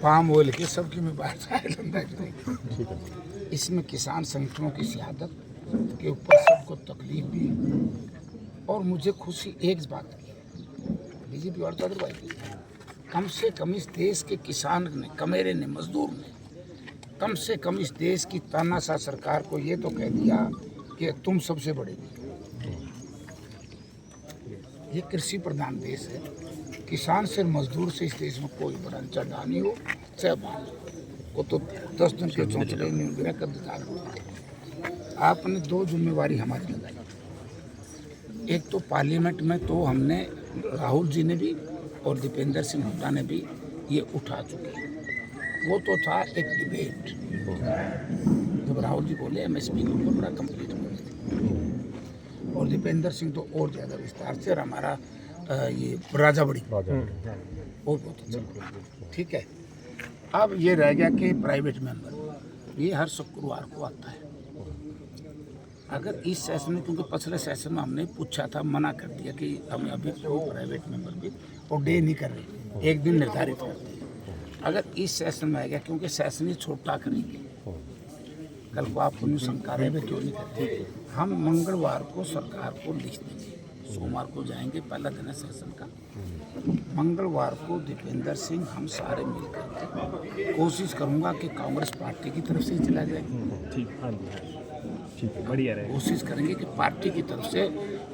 Palm oil के सबकी मैं बात इसमें किसान संगठनों की शहादत के ऊपर सबको तकलीफ भी और मुझे खुशी एक बात की बीजेपी और अदरवाइज कम से कम इस देश के किसान ने, कमेरे ने, मजदूर ने कम से कम इस देश की तानाशाह सरकार को ये तो कह दिया कि तुम सबसे बड़े। ये कृषि प्रधान देश है, किसान से मजदूर से इस देश में कोई बड़ा चढ़ानी हो चाहे बाल वो तो 10 दिन के चौंचले बिना कर देता। आपने दो जिम्मेवारी हमारी लगाई, एक तो पार्लियामेंट में तो हमने राहुल जी ने भी और दीपेंद्र सिंह हुड्डा ने भी ये उठा चुके हैं। वो तो था एक डिबेट, जब राहुल जी बोले एमएसपी के ऊपर बड़ा कंप्लीट बोले थे और दीपेंद्र सिंह तो और ज़्यादा विस्तार से और हमारा ये राजा बड़ी और बहुत अच्छा। ठीक है, अब ये रह गया कि प्राइवेट मेंबर ये हर शुक्रवार को आता है। अगर इस सेशन में, क्योंकि पिछले सेशन में हमने पूछा था, मना कर दिया कि हम अभी कोई प्राइवेट मेंबर भी और डे नहीं कर रहे, एक दिन निर्धारित करते हैं। अगर इस सेशन में आएगा, क्योंकि सेशन ही छोटा करेंगे, कल को आपको न्यू शंका रहे क्यों नहीं करते, हम मंगलवार को सरकार को लिख देंगे, सोमवार को जाएंगे, पहला दिन है सेशन का, मंगलवार को दीपेंद्र सिंह हम सारे मिलकर कोशिश करूंगा कि कांग्रेस पार्टी की तरफ से ही चला जाए। ठीक है, बढ़िया रहे। कोशिश करेंगे कि पार्टी की तरफ से,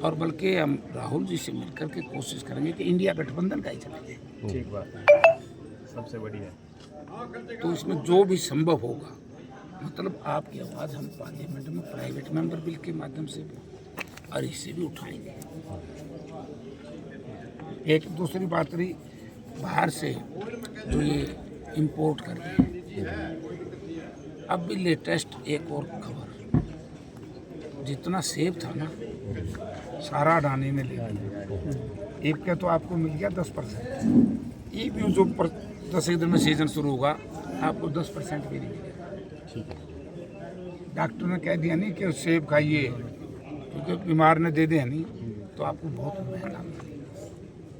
और बल्कि हम राहुल जी से मिलकर के कोशिश करेंगे कि इंडिया गठबंधन का ही चला जाए। ठीक बात, सबसे बढ़िया। तो इसमें जो भी संभव होगा, मतलब आपकी आवाज़ हम पार्लियामेंट में प्राइवेट मेंबर बिल के माध्यम से और इससे भी उठाएंगे। एक दूसरी बात रही बाहर से जो ये इंपोर्ट कर रहे हैं, अब भी लेटेस्ट एक और खबर, जितना सेब था ना सारा अडानी ने ले लिया। एक का तो आपको मिल गया 10%, ये भी जो 10 दिन में सीजन शुरू होगा आपको 10% भी नहीं मिलेगा। डॉक्टर ने कह दिया नहीं कि सेब खाइए, क्योंकि बीमार ने दे दिया नहीं तो आपको बहुत महंगा मिलेगा।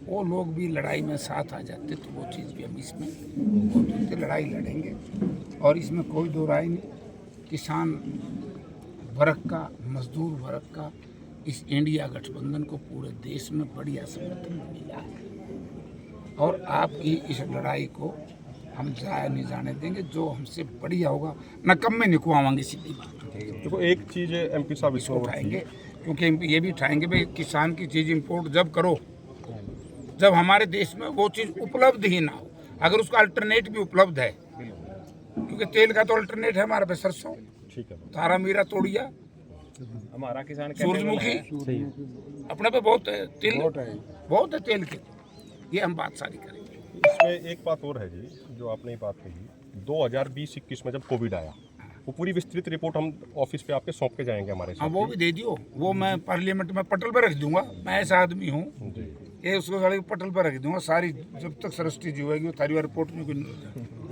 वो लोग भी लड़ाई में साथ आ जाते तो वो चीज़ भी हम इसमें बहुत लड़ाई लड़ेंगे और इसमें कोई दो राय नहीं। किसान वर्ग का, मजदूर वर्ग का इस इंडिया गठबंधन को पूरे देश में बढ़िया समर्थन मिला है और आपकी इस लड़ाई को हम जाया नहीं जाने देंगे। जो हमसे बढ़िया होगा न कम में निकलवाएंगे, सीधी बात। देखो एक चीज़ एमपी साहब इसको उठाएंगे, क्योंकि ये भी उठाएंगे भाई किसान की चीज़ इंपोर्ट जब करो जब हमारे देश में वो चीज़ उपलब्ध ही ना हो, अगर उसका अल्टरनेट भी उपलब्ध है, क्योंकि तेल का तो अल्टरनेट है हमारे पे सरसों, ठीक है, तारा मीरा, तोड़िया, हमारा किसान सूरजमुखी, अपने पे बहुत है तेल, बहुत है तेल के। ये हम बात सारी करेंगे। इसमें एक बात और है जी, जो आपने ये बात कही 2020-21 में जब कोविड आया, वो पूरी विस्तृत रिपोर्ट हम ऑफिस पे आपके सौंप के जाएंगे हमारे साथ। हाँ, वो भी दे दियो, वो मैं पार्लियामेंट में पटल पर रख दूंगा। मैं ऐसा आदमी हूँ ये उसको गाड़ी पटल पर रख दूंगा सारी, जब तक सृष्टि जी होगी सारी रिपोर्ट में कोई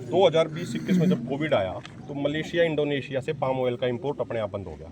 2020-21 में जब कोविड आया तो मलेशिया, इंडोनेशिया से पाम ऑयल का इंपोर्ट अपने आप बंद हो गया,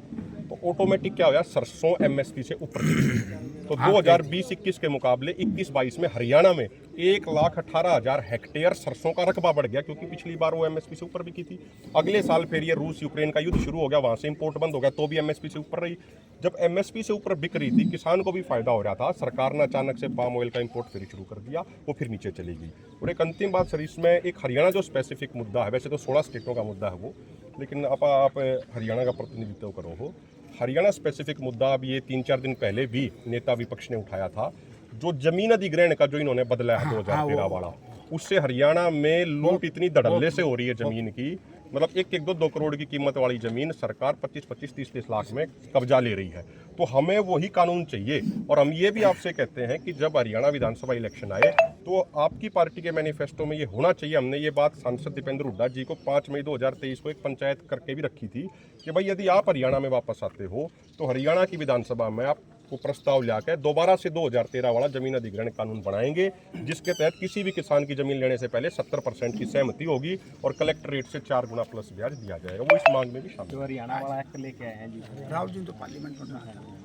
तो ऑटोमेटिक क्या हो गया, सरसों एमएसपी से ऊपर चली गई। तो 2020-21 के मुकाबले 21-22 में हरियाणा में 1,18,000 हेक्टेयर सरसों का रकबा बढ़ गया, क्योंकि पिछली बार वो एमएसपी से ऊपर भी की थी। अगले साल फिर ये रूस यूक्रेन का युद्ध शुरू हो गया, वहां से इंपोर्ट बंद हो गया, तो भी एमएसपी से ऊपर रही। जब एमएसपी से ऊपर बिक रही थी, किसान को भी फायदा हो रहा था, सरकार ने अचानक से पाम ऑयल का इंपोर्ट फिर शुरू कर दिया, वो फिर नीचे चली गई। और एक अंतिम बात सर, इसमें एक हरियाणा जो स्पेसिफिक मुद्दा है, वैसे तो 16 स्टेटों का मुद्दा है वो, लेकिन आप हरियाणा का प्रतिनिधित्व करो हो, हरियाणा स्पेसिफिक मुद्दा अब ये 3-4 दिन पहले भी नेता विपक्ष ने उठाया था, जो जमीन अधिग्रहण का जो इन्होंने बदला है 2013 वाला, उससे हरियाणा में लूट इतनी धड़ल्ले से हो रही है जमीन की, मतलब 1-2 करोड़ की कीमत वाली जमीन सरकार 25-25, 30-30 लाख में कब्जा ले रही है। तो हमें वही कानून चाहिए। और हम ये भी आपसे कहते हैं कि जब हरियाणा विधानसभा इलेक्शन आए तो आपकी पार्टी के मैनिफेस्टो में ये होना चाहिए। हमने ये बात सांसद दीपेंद्र हुड्डा जी को 5 मई 2023 को एक पंचायत करके भी रखी थी कि भाई यदि आप हरियाणा में वापस आते हो तो हरियाणा की विधानसभा में आप को प्रस्ताव लाकर दोबारा से 2013 वाला जमीन अधिग्रहण कानून बनाएंगे, जिसके तहत किसी भी किसान की जमीन लेने से पहले 70% की सहमति होगी और कलेक्ट्रेट से 4 गुना प्लस ब्याज दिया जाएगा। वो इस मांग में भी शामिल जो हरियाणा वाला एक्ट लेके आए हैं जी। राहुल जी तो पार्लियामेंट में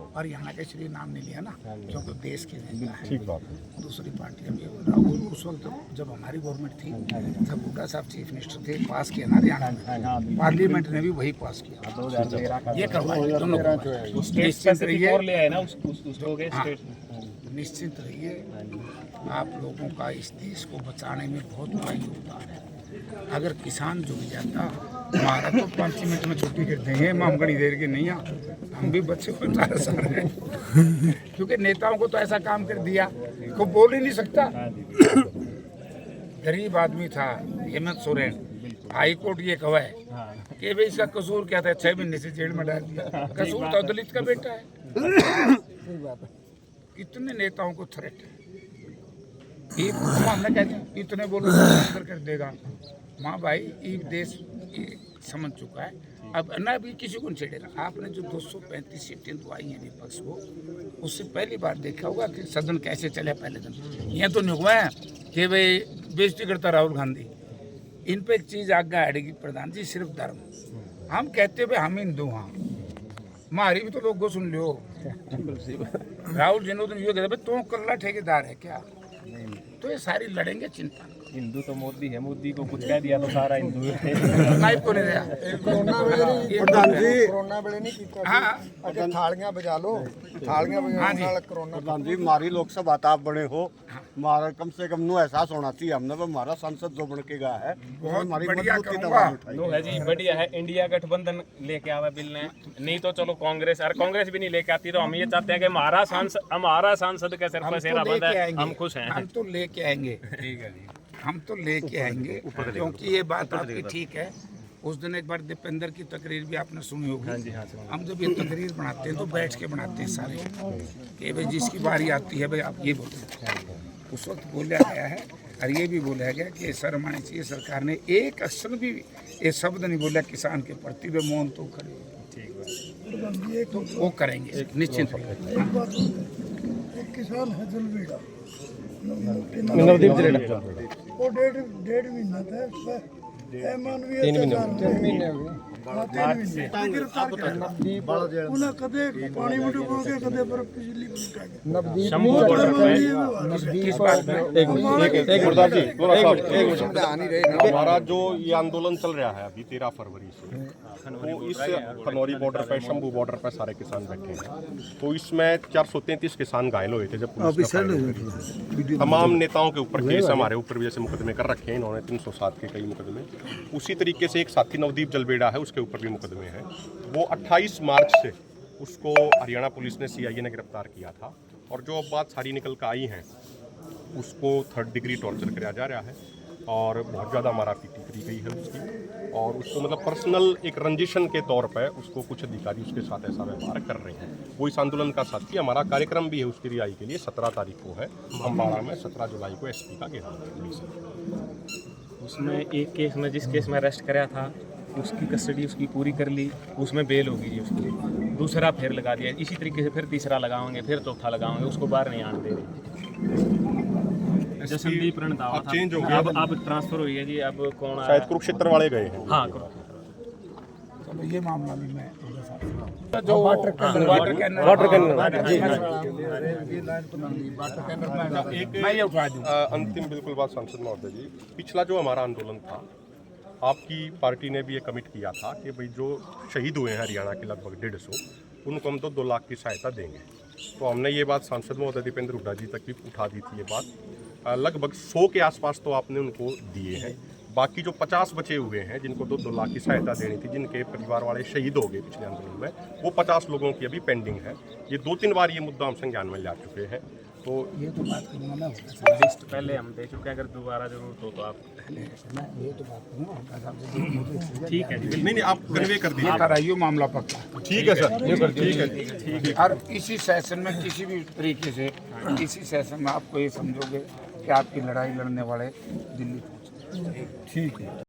और यहाँ के श्री नाम नहीं लिया ना, क्योंकि देश के नेता है। ठीक बात है। दूसरी पार्टियां भी राहुल उस वक्त जब हमारी गवर्नमेंट थी तब हुड्डा साहब चीफ मिनिस्टर थे, पास किया ना हरियाणा में, पार्लियामेंट ने भी वही पास किया। 2013 का ये करवाए दोनों निश्चित रहिए और ले आए ना उसको गए स्टेट। निश्चिंत रहिए, आप लोगों का इस देश को बचाने में बहुत बड़ा योगदान है। अगर किसान जुड़ जाता, हमारा तो 5 मिनट में छुट्टी कर देंगे, हम घड़ी देर के नहीं हम भी बच्चे को 18 साल हैं क्योंकि नेताओं को तो ऐसा काम कर दिया को बोल ही नहीं सकता। गरीब आदमी था हेमंत सोरेन, हाई कोर्ट ये कहा है कि भाई इसका कसूर क्या था, 6 महीने से जेल में डाल दिया। कसूर तो दलित का बेटा है। कितने नेताओं को थ्रेट है, हमने कहते इतने बोलो अंदर कर देगा। माँ भाई ये देश समझ चुका है, अब ना भी किसी को नहीं छेड़ेगा। आपने जो 235 सीटें दवाई हैं विपक्ष को, उससे पहली बार देखा होगा कि सदन कैसे चले पहले दिन। यह तो नहीं हुआ है कि भाई बेइज्जती करता राहुल गांधी। इन पे एक चीज़ आज्ञा अड़ेगी प्रधान जी, सिर्फ धर्म। हम कहते भाई हम हिंदू हाँ, हमारी भी तो लोग को सुन लो। राहुल जी ने तो ये कहते भाई तुम कल्ला ठेकेदार है क्या, तो ये सारी लड़ेंगे चिंता। हिंदू तो मोदी है, मोदी को कुछ कह दिया तो सारा हिंदू है। नाइब को नहीं दिया प्रधान जी कोरोना वेले नहीं कीता हाँ अगे थालियां बजा लो, थालियां हाँ जी। बजाने नाल कोरोना। प्रधान जी हमारी लोकसभा आप बने हो, हमारा कम से कम नो एहसास होना चाहिए हमने हमारा सांसद जो बन के गया है बहुत हमारी बढ़िया मजबूती कहूँगा। दबाव उठाई। नो है जी, बढ़िया है। इंडिया गठबंधन लेके आवा बिल ने, नहीं तो चलो कांग्रेस, और कांग्रेस भी नहीं लेके आती तो हम ये चाहते हैं कि हमारा सांसद के सिर पर सेरा बंद है, हम खुश हैं। हम तो लेके आएंगे, ठीक है जी, हम तो लेके आएंगे, क्योंकि ये बात आपकी ठीक है। उस दिन एक बार दीपेंद्र की तकरीर भी आपने सुनी होगी। हाँ जी, हाँ जी। हम जब ये तकरीर बनाते हैं तो बैठ के बनाते हैं सारे, कि भाई जिसकी बारी आती है भाई आप ये बोलो। उस वक्त बोला गया है और ये भी बोला गया कि शर्म आनी चाहिए, सरकार ने एक अक्षर भी ये शब्द नहीं बोला किसान के प्रति, वे मौन तो खड़े तो वो करेंगे निश्चित। किसान है जलबीड़ा नवदीप जलेड़ा वो डेढ़ महीना था उस पर मानवीय 3 महीने हो गए। उन्हें कदे पानी में डुबोगे, कदे बर्फ की झिल्ली में लुटाएंगे। शंभू बॉर्डर पे हमारा जो ये आंदोलन चल रहा है अभी 13 फरवरी से, तो इस खनौरी बॉर्डर पे, शंभू बॉर्डर पे सारे किसान बैठे हैं। तो इसमें 433 किसान घायल हुए थे जब पुलिस ने तमाम नेताओं के ऊपर केस हमारे ऊपर भी जैसे मुकदमे कर रखे हैं इन्होंने, 307 के कई मुकदमे। उसी तरीके से एक साथी नवदीप जलबेड़ा है, उसके ऊपर भी मुकदमे हैं। वो 28 मार्च से उसको हरियाणा पुलिस ने CIA ने गिरफ्तार किया था, और जो अब बात सारी निकल कर आई है उसको 3rd डिग्री टॉर्चर कराया जा रहा है और बहुत ज़्यादा मारापीटी करी गई है उसकी, और उसको मतलब पर्सनल एक रंजिशन के तौर पर उसको कुछ अधिकारी उसके साथ ऐसा व्यवहार कर रहे हैं। वो इस आंदोलन का साथी, हमारा कार्यक्रम भी है उसकी रिहाई के लिए 17 तारीख को है अम्बाड़ा में, 17 जुलाई को SP का घेराव। उसमें एक केस में, जिस केस में अरेस्ट कराया था उसकी कस्टडी उसकी पूरी कर ली, उसमें बेल होगी जी उसकी। दूसरा फिर लगा दिया, इसी तरीके से फिर तीसरा लगाएंगे, फिर चौथा लगाएंगे, उसको बाहर नहीं आने दे रहे। संदीप रंधावा था, चेंज हो गया, अब ट्रांसफर हुई है जी। अब कौन शायद कुरुक्षेत्र वाले गए हैं। हाँ, चलो ये मामला भी मैं जो वाटर कैनल मैं ये उठा दूं। अंतिम बिल्कुल बात सांसद महोदय जी, पिछला जो हमारा आंदोलन था, आपकी पार्टी ने भी ये कमिट किया था कि भाई जो शहीद हुए हैं हरियाणा के लगभग 150, उनको हम तो 2 लाख की सहायता देंगे। तो हमने ये बात सांसद महोदय दीपेंद्र हुड्डा जी तक भी उठा दी थी ये बात। लगभग 100 के आसपास तो आपने उनको दिए हैं। बाकी जो 50 बचे हुए हैं जिनको 2 लाख की सहायता देनी थी, जिनके परिवार वाले शहीद हो गए पिछले आंदोलन में, वो 50 लोगों की अभी पेंडिंग है। ये 2-3 बार ये मुद्दा हम संज्ञान में ला चुके हैं। तो ये तो बात करूँगा मैं, लिस्ट पहले हम दे चुके हैं, अगर दोबारा जरूरत हो तो आप ये तो बात करूँगा। ठीक है जी। नहीं आप कन्वे कर दीजिए। कराइयो मामला पक्का, ठीक है सर, ठीक है। और इसी सेशन में किसी भी तरीके से इसी सेशन में आपको ये समझोगे कि आपकी लड़ाई लड़ने वाले दिल्ली पहुँचे। ठीक है।